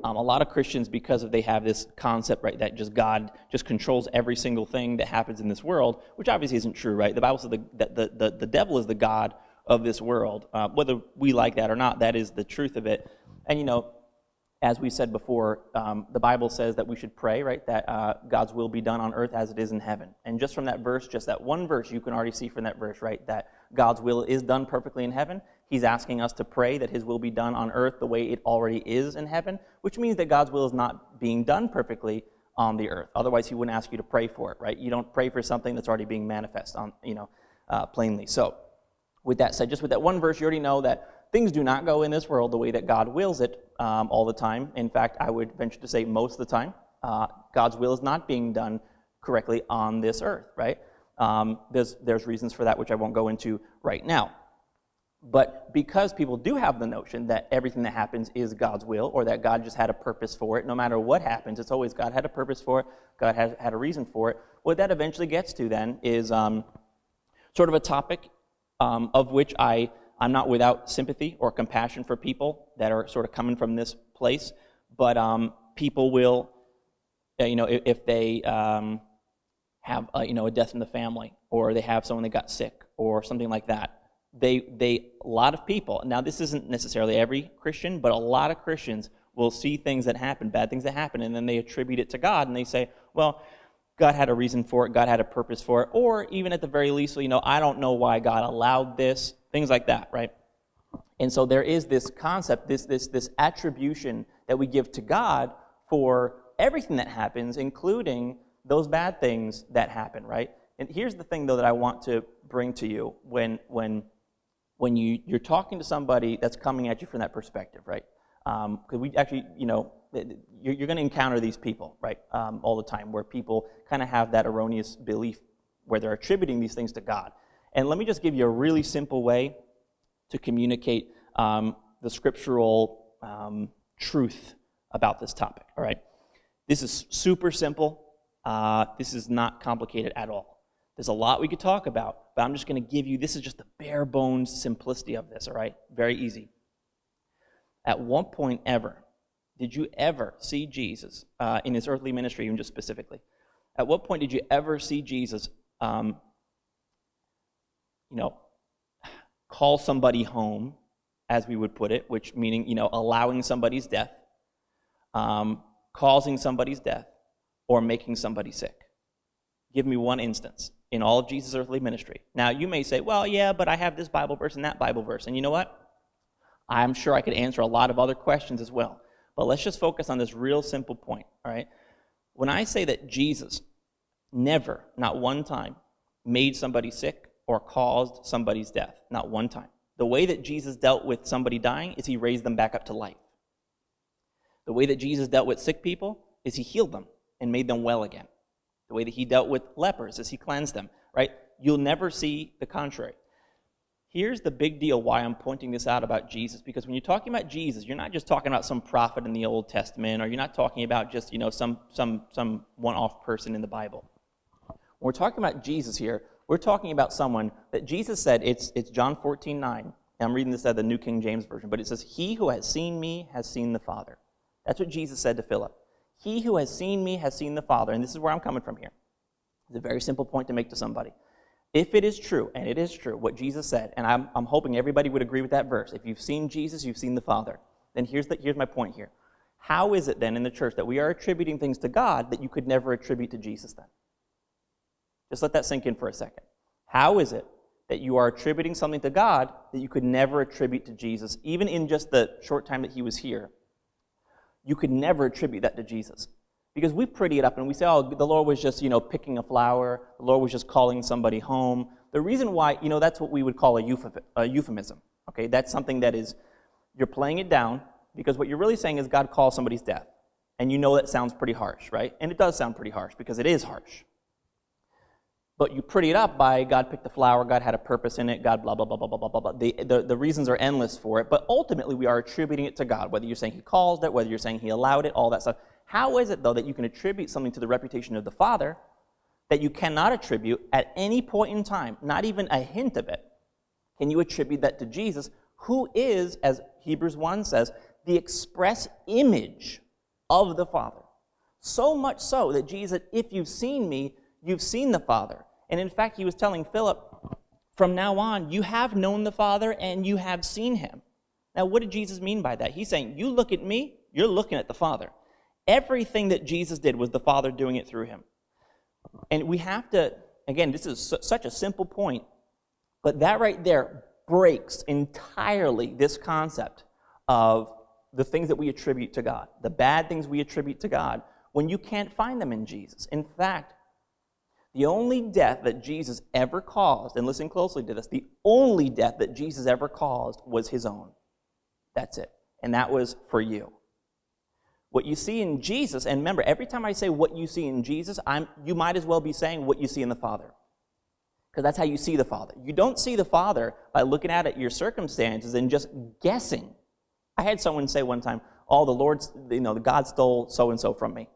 A lot of Christians, because they have this concept, right, that just God just controls every single thing that happens in this world, which obviously isn't true, right? The Bible says that the devil is the god of this world. Whether we like that or not, that is the truth of it. And, as we said before, the Bible says that we should pray, right, that God's will be done on earth as it is in heaven. And just from that verse, just that one verse, you can already see from that verse, right, that God's will is done perfectly in heaven. He's asking us to pray that his will be done on earth the way it already is in heaven, which means that God's will is not being done perfectly on the earth. Otherwise, he wouldn't ask you to pray for it, right? You don't pray for something that's already being manifest on, plainly. So, with that said, just with that one verse, you already know that things do not go in this world the way that God wills it all the time. In fact, I would venture to say most of the time, God's will is not being done correctly on this earth, right? There's reasons for that, which I won't go into right now. But because people do have the notion that everything that happens is God's will, or that God just had a purpose for it, no matter what happens, it's always God had a purpose for it, God had a reason for it, what that eventually gets to then is sort of a topic of which I'm not without sympathy or compassion for people that are sort of coming from this place, but people will, if they have a death in the family, or they have someone that got sick, or something like that, a lot of people, now this isn't necessarily every Christian, but a lot of Christians will see things that happen, bad things that happen, and then they attribute it to God, and they say, well, God had a reason for it, God had a purpose for it, or even at the very least, I don't know why God allowed this, things like that, right? And so there is this concept, this attribution that we give to God for everything that happens, including those bad things that happen, right? And here's the thing, though, that I want to bring to you when you're talking to somebody that's coming at you from that perspective, right? Because we actually, you're going to encounter these people, right, all the time, where people kind of have that erroneous belief where they're attributing these things to God. And let me just give you a really simple way to communicate the scriptural truth about this topic, all right? This is super simple. This is not complicated at all. There's a lot we could talk about, but I'm just going to give you, this is just the bare bones simplicity of this, all right? Very easy. At one point ever, did you ever see Jesus in his earthly ministry, even just specifically? At what point did you ever see Jesus, call somebody home, as we would put it, which meaning, allowing somebody's death, causing somebody's death, or making somebody sick? Give me one instance in all of Jesus' earthly ministry. Now, you may say, well, yeah, but I have this Bible verse and that Bible verse. And you know what? I'm sure I could answer a lot of other questions as well. But let's just focus on this real simple point, all right? When I say that Jesus never, not one time, made somebody sick or caused somebody's death, not one time. The way that Jesus dealt with somebody dying is he raised them back up to life. The way that Jesus dealt with sick people is he healed them and made them well again. The way that he dealt with lepers is he cleansed them, right? You'll never see the contrary. Here's the big deal why I'm pointing this out about Jesus, because when you're talking about Jesus, you're not just talking about some prophet in the Old Testament, or you're not talking about just, some one-off person in the Bible. When we're talking about Jesus here, we're talking about someone that Jesus said, it's John 14:9. I'm reading this out of the New King James Version, but it says, "He who has seen me has seen the Father." That's what Jesus said to Philip. He who has seen me has seen the Father. And this is where I'm coming from here. It's a very simple point to make to somebody. If it is true, and it is true, what Jesus said, and I'm hoping everybody would agree with that verse. If you've seen Jesus, you've seen the Father. Then here's my point here. How is it then in the church that we are attributing things to God that you could never attribute to Jesus then? Just let that sink in for a second. How is it that you are attributing something to God that you could never attribute to Jesus, even in just the short time that he was here? You could never attribute that to Jesus. Because we pretty it up and we say, oh, the Lord was just, picking a flower. The Lord was just calling somebody home. The reason why, that's what we would call a euphemism. Okay, that's something that is, you're playing it down because what you're really saying is God calls somebody's death. And that sounds pretty harsh, right? And it does sound pretty harsh because it is harsh. But you pretty it up by God picked the flower, God had a purpose in it, God blah, blah, blah, blah, blah, blah, blah. The reasons are endless for it, but ultimately we are attributing it to God, whether you're saying he caused it, whether you're saying he allowed it, all that stuff. How is it, though, that you can attribute something to the reputation of the Father that you cannot attribute at any point in time, not even a hint of it? Can you attribute that to Jesus, who is, as Hebrews 1 says, the express image of the Father. So much so that Jesus said, if you've seen me, you've seen the Father. And in fact, he was telling Philip, from now on, you have known the Father and you have seen him. Now, what did Jesus mean by that? He's saying, you look at me, you're looking at the Father. Everything that Jesus did was the Father doing it through him. And we have to, again, this is such a simple point, but that right there breaks entirely this concept of the things that we attribute to God, the bad things we attribute to God, when you can't find them in Jesus. In fact, the only death that Jesus ever caused, and listen closely to this, the only death that Jesus ever caused was his own. That's it. And that was for you. What you see in Jesus, and remember, every time I say what you see in Jesus, you might as well be saying what you see in the Father. Because that's how you see the Father. You don't see the Father by looking at your circumstances and just guessing. I had someone say one time, oh, God stole so-and-so from me.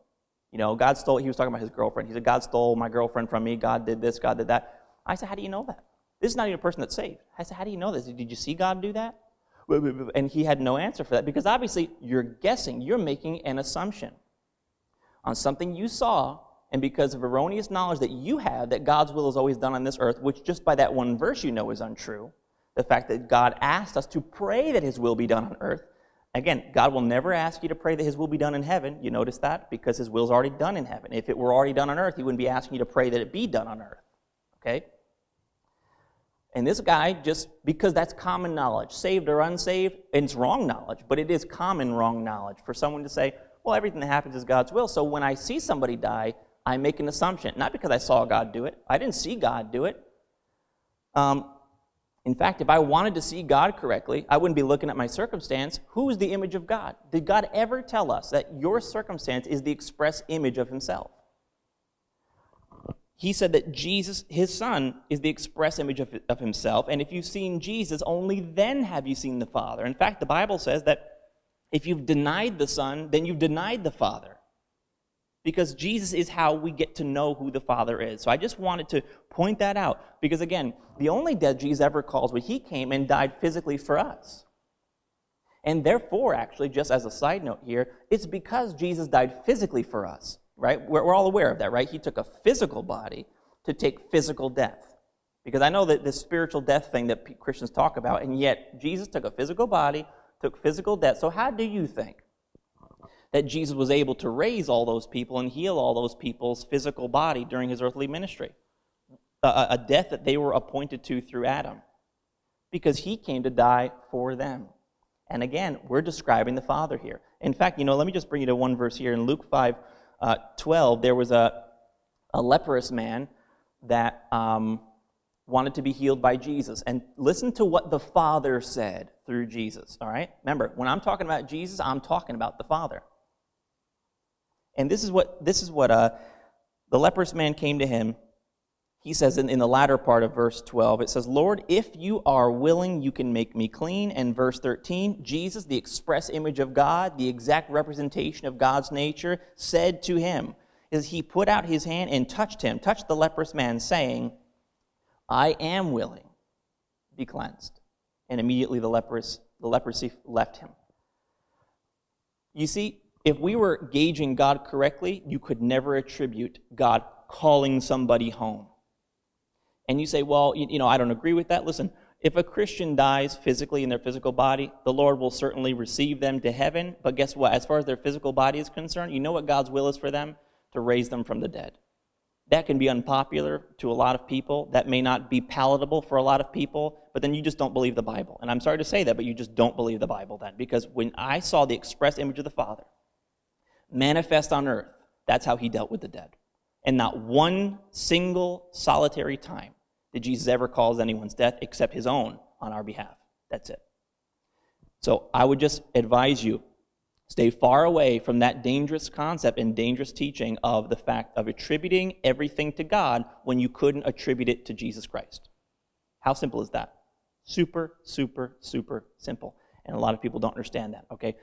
God stole, he was talking about his girlfriend. He said, God stole my girlfriend from me. God did this, God did that. I said, how do you know that? This is not even a person that's saved. I said, how do you know this? Did you see God do that? And he had no answer for that, because obviously you're guessing. You're making an assumption on something you saw, and because of erroneous knowledge that you have that God's will is always done on this earth, which just by that one verse you know is untrue, the fact that God asked us to pray that his will be done on earth. Again, God will never ask you to pray that his will be done in heaven. You notice that? Because his will is already done in heaven. If it were already done on earth, he wouldn't be asking you to pray that it be done on earth. Okay? And this guy, just because that's common knowledge, saved or unsaved, and it's wrong knowledge, but it is common wrong knowledge for someone to say, well, everything that happens is God's will. So when I see somebody die, I make an assumption. Not because I saw God do it. I didn't see God do it. In fact, if I wanted to see God correctly, I wouldn't be looking at my circumstance. Who is the image of God? Did God ever tell us that your circumstance is the express image of himself? He said that Jesus, his Son, is the express image of himself, and if you've seen Jesus, only then have you seen the Father. In fact, the Bible says that if you've denied the Son, then you've denied the Father, because Jesus is how we get to know who the Father is. So I just wanted to point that out, because again, the only death Jesus ever calls was he came and died physically for us. And therefore, actually, just as a side note here, it's because Jesus died physically for us. Right? We're all aware of that, right? He took a physical body to take physical death. Because I know that this spiritual death thing that Christians talk about, and yet Jesus took a physical body, took physical death. So how do you think that Jesus was able to raise all those people and heal all those people's physical body during his earthly ministry? A death that they were appointed to through Adam. Because he came to die for them. And again, we're describing the Father here. In fact, let me just bring you to one verse here in Luke 5:12, there was a leprous man that wanted to be healed by Jesus. And listen to what the Father said through Jesus, all right? Remember, when I'm talking about Jesus, I'm talking about the Father. And this is what the leprous man came to him. He says in the latter part of verse 12, it says, Lord, if you are willing, you can make me clean. And verse 13, Jesus, the express image of God, the exact representation of God's nature, said to him, as he put out his hand and touched the leprous man, saying, I am willing, be cleansed. And immediately the leprosy left him. You see, if we were gauging God correctly, you could never attribute God calling somebody home. And you say, well, I don't agree with that. Listen, if a Christian dies physically in their physical body, the Lord will certainly receive them to heaven. But guess what? As far as their physical body is concerned, you know what God's will is for them? To raise them from the dead. That can be unpopular to a lot of people. That may not be palatable for a lot of people, but then you just don't believe the Bible. And I'm sorry to say that, but you just don't believe the Bible then. Because when I saw the express image of the Father manifest on earth, that's how he dealt with the dead. And not one single solitary time did Jesus ever cause anyone's death except his own on our behalf. That's it. So I would just advise you, stay far away from that dangerous concept and dangerous teaching of the fact of attributing everything to God when you couldn't attribute it to Jesus Christ. How simple is that? Super, super, super simple. And a lot of people don't understand that, okay?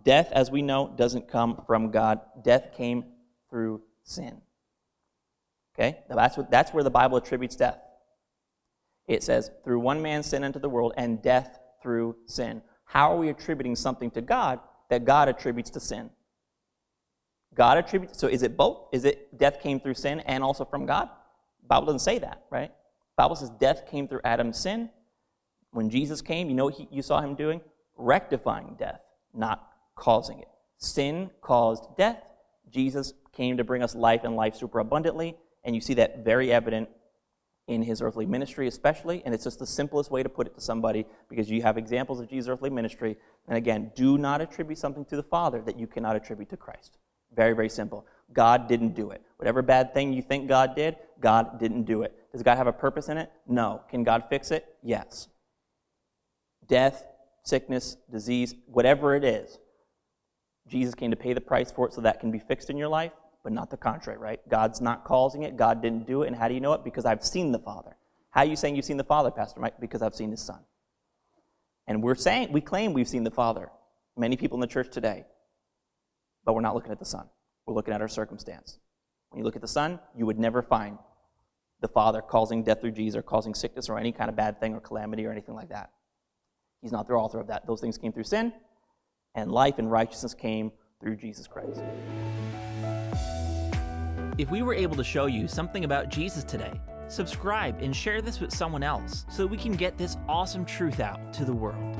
Death, as we know, doesn't come from God. Death came through sin. Okay? That's where the Bible attributes death. It says, through one man's sin into the world, and death through sin. How are we attributing something to God that God attributes to sin? God attributes, so is it both? Is it death came through sin and also from God? The Bible doesn't say that, right? The Bible says death came through Adam's sin. When Jesus came, you know what you saw him doing? Rectifying death, not causing it. Sin caused death. Jesus came to bring us life and life super abundantly, and you see that very evident in his earthly ministry especially, and it's just the simplest way to put it to somebody because you have examples of Jesus' earthly ministry. And again, do not attribute something to the Father that you cannot attribute to Christ. Very, very simple. God didn't do it. Whatever bad thing you think God did, God didn't do it. Does God have a purpose in it? No. Can God fix it? Yes. Death, sickness, disease, whatever it is, Jesus came to pay the price for it so that can be fixed in your life, but not the contrary, right? God's not causing it. God didn't do it. And how do you know it? Because I've seen the Father. How are you saying you've seen the Father, Pastor Mike? Because I've seen his Son. And we claim we've seen the Father. Many people in the church today. But we're not looking at the Son. We're looking at our circumstance. When you look at the Son, you would never find the Father causing death through Jesus or causing sickness or any kind of bad thing or calamity or anything like that. He's not the author of that. Those things came through sin, and life and righteousness came through Jesus Christ. If we were able to show you something about Jesus today, subscribe and share this with someone else so we can get this awesome truth out to the world.